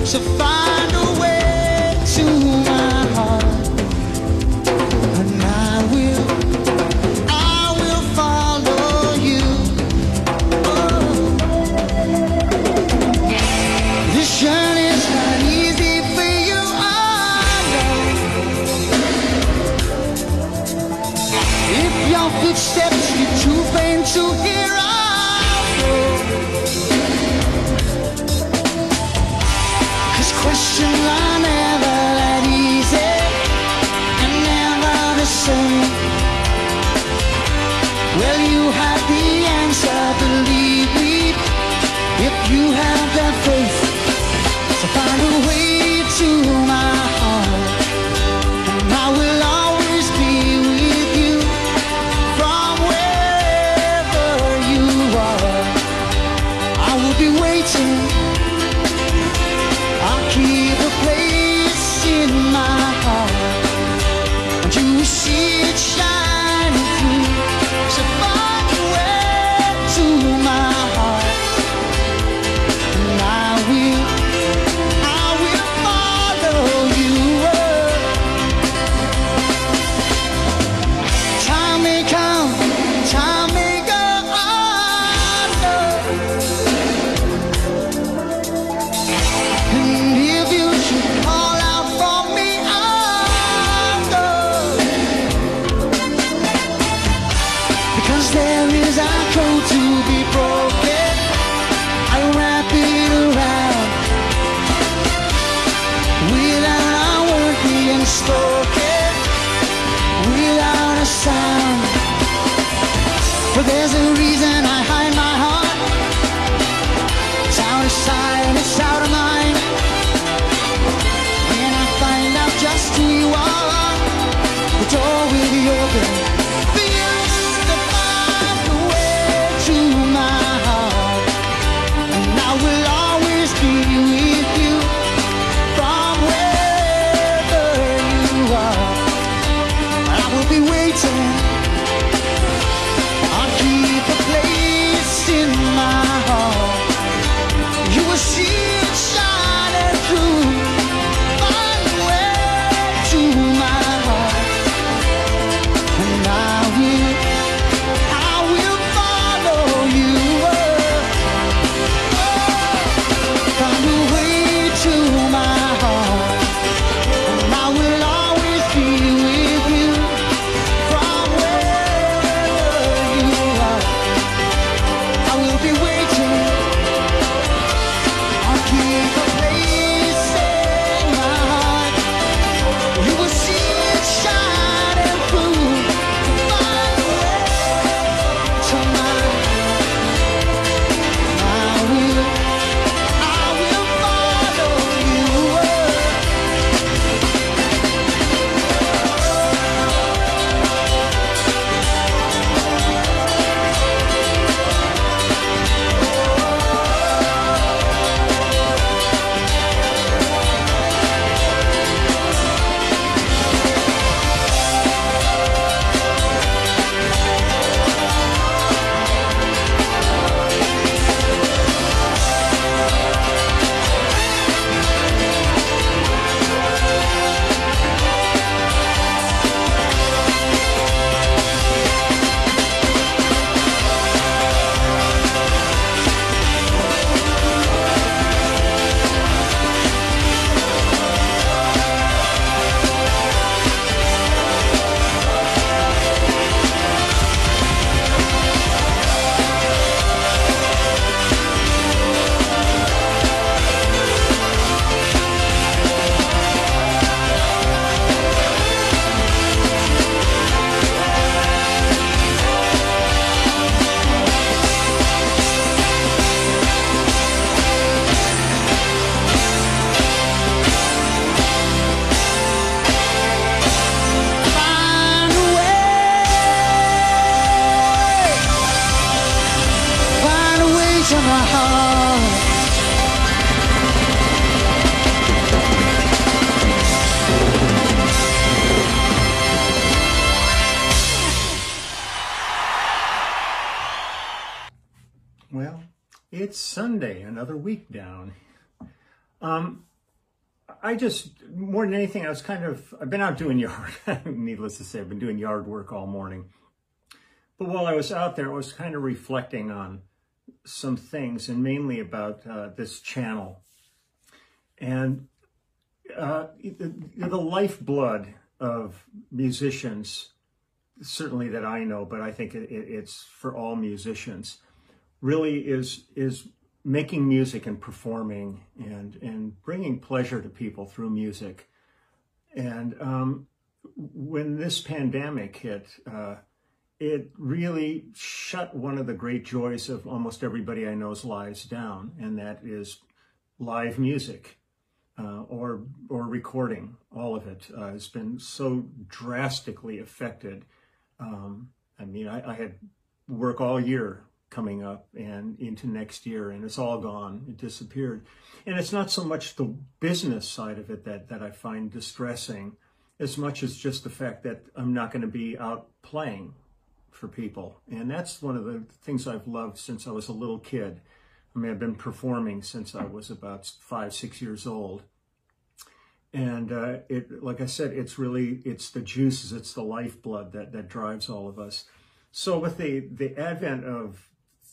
So find a way to my heart, and I will follow you. Oh. This journey's not easy for you, I know. If your footsteps get too faint to hear, I'll go. 'Cause questions are never that easy, and never the same. Well, you have the answer, believe me, if you have that faith. So find a way to my heart, and I will always be with you from wherever you are. I will be waiting, I'll keep a place in my heart, and you will see it shining through. So find a way to my heart, and I will follow you. Time may come, time may go, I know. And if you should call out for me, I'll go. Because there is a code to be broken, I wrap it around without a word being spoken, without a sound. But there's a reason I hide my heart. It's out of sight and it's out of mind. When I find out just who you are, the door will be open for you to find a way to my heart, and I will always be with you from wherever you are. I will be waiting, I'll keep a place in my heart. You will see it shining through. Find a way to my heart, and I will follow you. Find a way to my heart, and I will always be with you from wherever you are. I will be waiting, I'll keep a place in my heart. You will see it shining through. Find a way to my heart. I will follow you. Find a way to my heart. Well, it's Sunday, another week down. I just, more than anything, I've been out doing yard, needless to say, I've been doing yard work all morning. But while I was out there, I was kind of reflecting on some things, and mainly about this channel. And the lifeblood of musicians, certainly that I know, but I think it's for all musicians, really is making music and performing and bringing pleasure to people through music. And when this pandemic hit, it really shut one of the great joys of almost everybody I know's lives down, and that is live music or recording. All of it has been so drastically affected. I mean, I had work all year coming up and into next year, and it's all gone. It disappeared. And it's not so much the business side of it that I find distressing, as much as just the fact that I'm not going to be out playing for people. And that's one of the things I've loved since I was a little kid. I mean, I've been performing since I was about 5, 6 years old. And like I said, it's the juices, it's the lifeblood that drives all of us. So with the advent of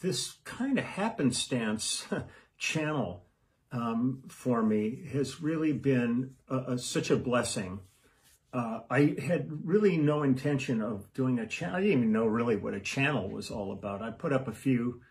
this kind of happenstance channel for me has really been such a blessing. I had really no intention of doing a channel. I didn't even know really what a channel was all about. I put up a few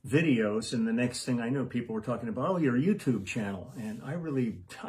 videos, and the next thing I knew, people were talking about, oh, your YouTube channel. And I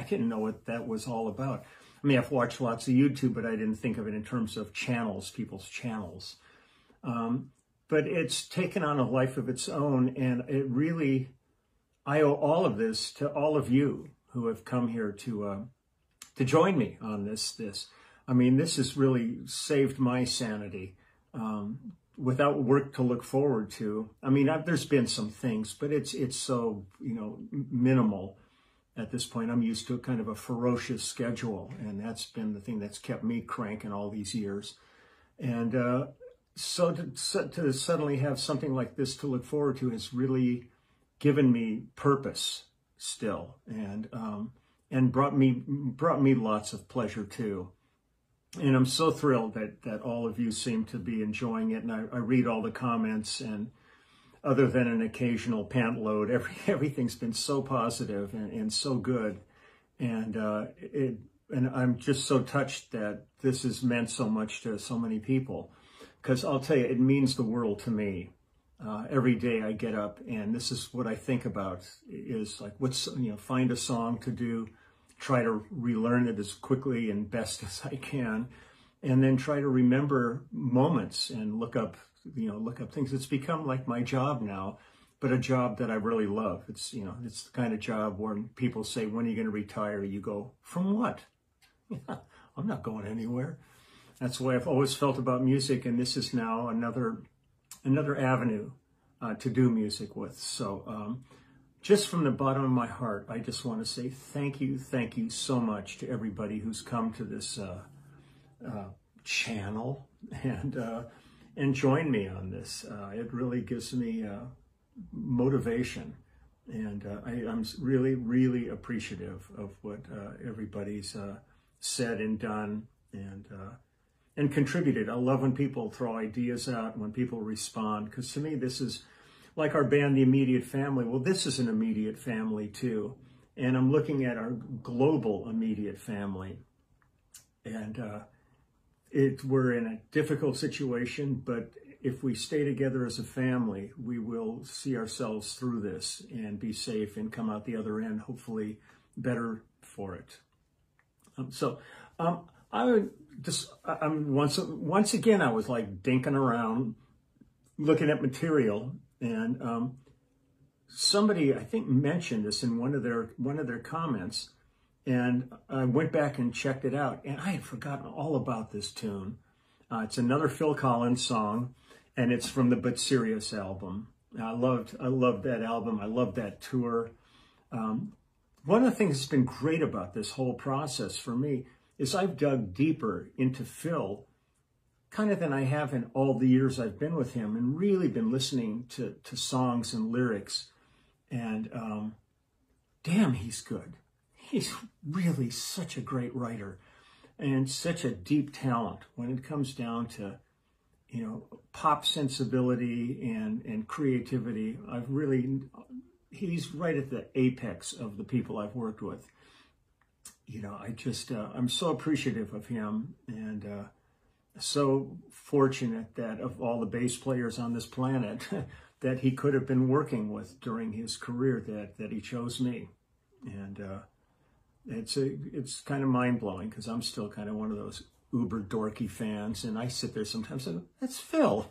didn't know what that was all about. I mean, I've watched lots of YouTube, but I didn't think of it in terms of channels, people's channels. But it's taken on a life of its own, and I owe all of this to all of you who have come here to join me on this. I mean, this has really saved my sanity. Without work to look forward to. I mean, there's been some things, but it's so, minimal at this point. I'm used to a kind of a ferocious schedule, and that's been the thing that's kept me cranking all these years. And so to suddenly have something like this to look forward to has really given me purpose still, and brought me lots of pleasure too. And I'm so thrilled that all of you seem to be enjoying it. And I read all the comments, and other than an occasional pant load, everything's been so positive and so good. And I'm just so touched that this has meant so much to so many people. Because I'll tell you, it means the world to me. Every day I get up, and this is what I think about, is like, find a song to do, try to relearn it as quickly and best as I can, and then try to remember moments and look up things. It's become like my job now, but a job that I really love. It's the kind of job where people say, when are you going to retire? You go, from what? I'm not going anywhere. That's the way I've always felt about music, and this is now another avenue to do music with. So just from the bottom of my heart, I just want to say thank you so much to everybody who's come to this channel and join me on this. It really gives me motivation, and I'm really appreciative of what everybody's said and done and contributed. I love when people throw ideas out, when people respond, because to me this is like our band, The Immediate Family. Well, this is an immediate family too. And I'm looking at our global immediate family. And we're in a difficult situation, but if we stay together as a family, we will see ourselves through this and be safe and come out the other end, hopefully better for it. Once again, I was like dinking around, looking at material. And somebody, I think, mentioned this in one of their comments, and I went back and checked it out, and I had forgotten all about this tune. It's another Phil Collins song, and it's from the But Serious album. I loved that album. I loved that tour. One of the things that's been great about this whole process for me is I've dug deeper into Phil kind of than I have in all the years I've been with him, and really been listening to songs and lyrics. And damn, he's good. he's really such a great writer and such a deep talent when it comes down to, you know, pop sensibility and creativity. He's right at the apex of the people I've worked with. You know, I'm so appreciative of him, and so fortunate that of all the bass players on this planet that he could have been working with during his career, that he chose me. And it's kind of mind-blowing, because I'm still kind of one of those uber dorky fans, and I sit there sometimes and that's Phil.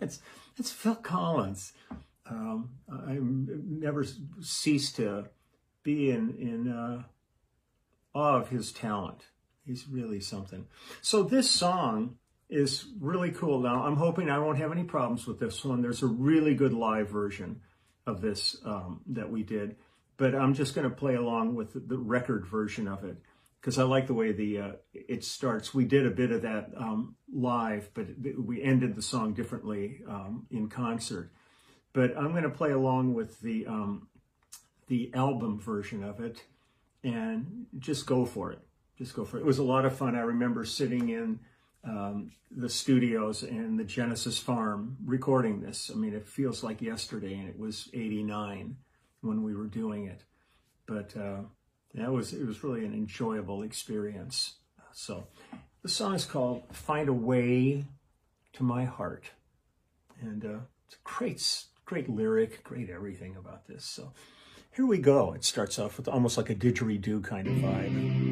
It's Phil Collins. I never cease to be in awe of his talent. He's really something. So this song is really cool. Now, I'm hoping I won't have any problems with this one. There's a really good live version of this that we did, but I'm just going to play along with the record version of it, because I like the way it starts. We did a bit of that live, but we ended the song differently in concert. But I'm going to play along with the album version of it, and just go for it. Just go for it. It was a lot of fun. I remember sitting in the studios and the Genesis farm recording this. I mean, it feels like yesterday, and it was '89 when we were doing it. But yeah, it was really an enjoyable experience. So the song is called "Find a Way to My Heart," and it's a great lyric, great everything about this. So here we go. It starts off with almost like a didgeridoo kind of vibe.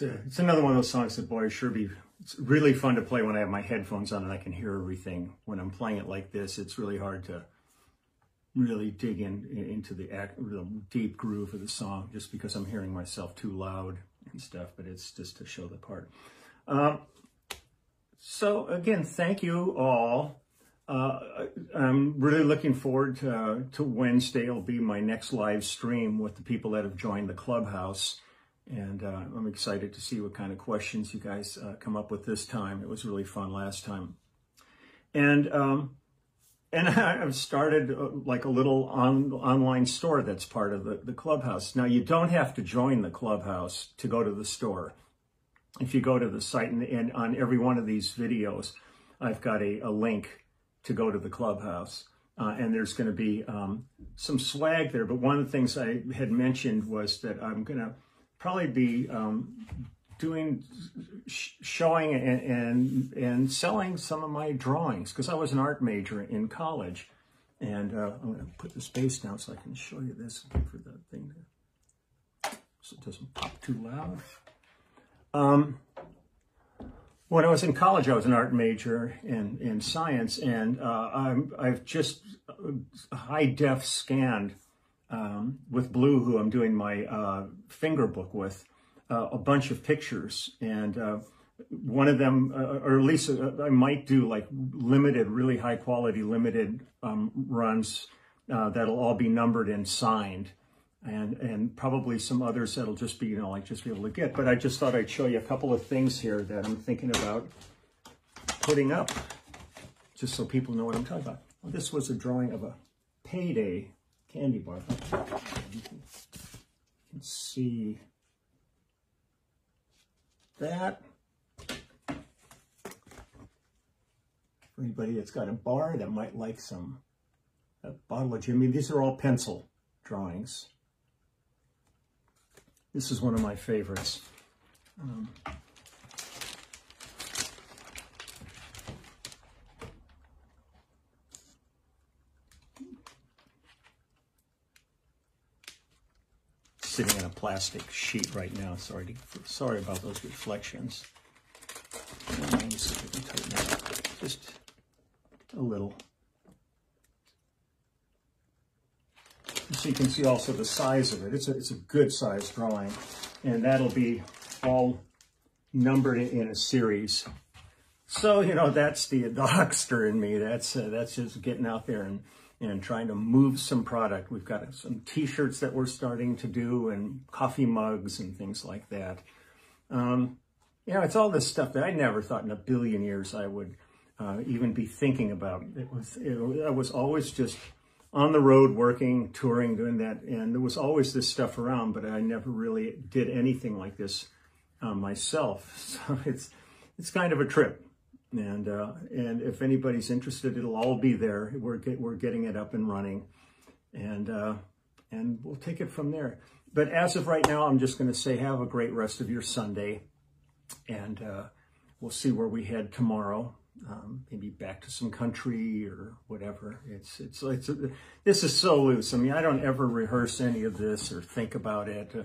it's another one of those songs that, boy, it's really fun to play when I have my headphones on and I can hear everything. When I'm playing it like this, it's really hard to really dig into the deep groove of the song, just because I'm hearing myself too loud and stuff, but it's just to show the part. So again, thank you all. I'm really looking forward to Wednesday. It'll be my next live stream with the people that have joined the clubhouse. And I'm excited to see what kind of questions you guys come up with this time. It was really fun last time. And I've started like a little online store that's part of the clubhouse. Now, you don't have to join the clubhouse to go to the store. If you go to the site, and on every one of these videos, I've got a link to go to the clubhouse. And there's going to be some swag there. But one of the things I had mentioned was that I'm going to probably be showing and selling some of my drawings, because I was an art major in college. And I'm going to put this bass down so I can show you this for the thing so it doesn't pop too loud. When I was in college, I was an art major in science, and I've just high-def scanned with Blue, who I'm doing my finger book with, a bunch of pictures. And one of them, or at least I might do like limited, really high-quality limited runs that'll all be numbered and signed. And probably some others that'll just be, like just be able to get. But I just thought I'd show you a couple of things here that I'm thinking about putting up, just so people know what I'm talking about. Well, this was a drawing of a Payday candy bar. You can see that. For anybody that's got a bar that might like a bottle of Jimmy, these are all pencil drawings. This is one of my favorites. Sitting on a plastic sheet right now. Sorry about those reflections. Let me see if I can tighten that up just a little. So you can see also the size of it. It's a good size drawing, and that'll be all numbered in a series. So, that's the huckster in me. That's just getting out there and trying to move some product. We've got some t-shirts that we're starting to do, and coffee mugs and things like that. It's all this stuff that I never thought in a billion years I would even be thinking about. I was always just on the road, working, touring, doing that, and there was always this stuff around, but I never really did anything like this myself. So it's kind of a trip, and if anybody's interested, it'll all be there. We're getting it up and running, and we'll take it from there. But as of right now, I'm just going to say have a great rest of your Sunday, and we'll see where we head tomorrow. Maybe back to some country or whatever. This is so loose. I mean, I don't ever rehearse any of this or think about it.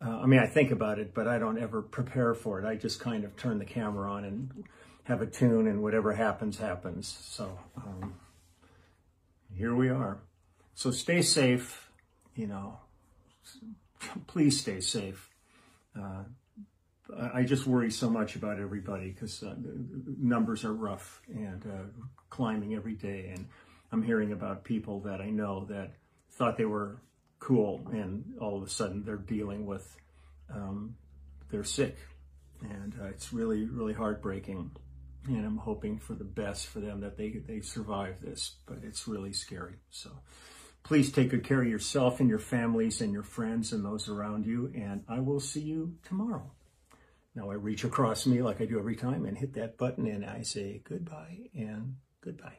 I think about it, but I don't ever prepare for it. I just kind of turn the camera on and have a tune, and whatever happens, happens. So here we are. So stay safe, please stay safe. I just worry so much about everybody, because the numbers are rough and climbing every day. And I'm hearing about people that I know that thought they were cool, and all of a sudden they're dealing with, they're sick. And it's really, really heartbreaking. And I'm hoping for the best for them, that they survive this, but it's really scary. So please take good care of yourself and your families and your friends and those around you. And I will see you tomorrow. Now I reach across me like I do every time and hit that button, and I say goodbye and goodbye.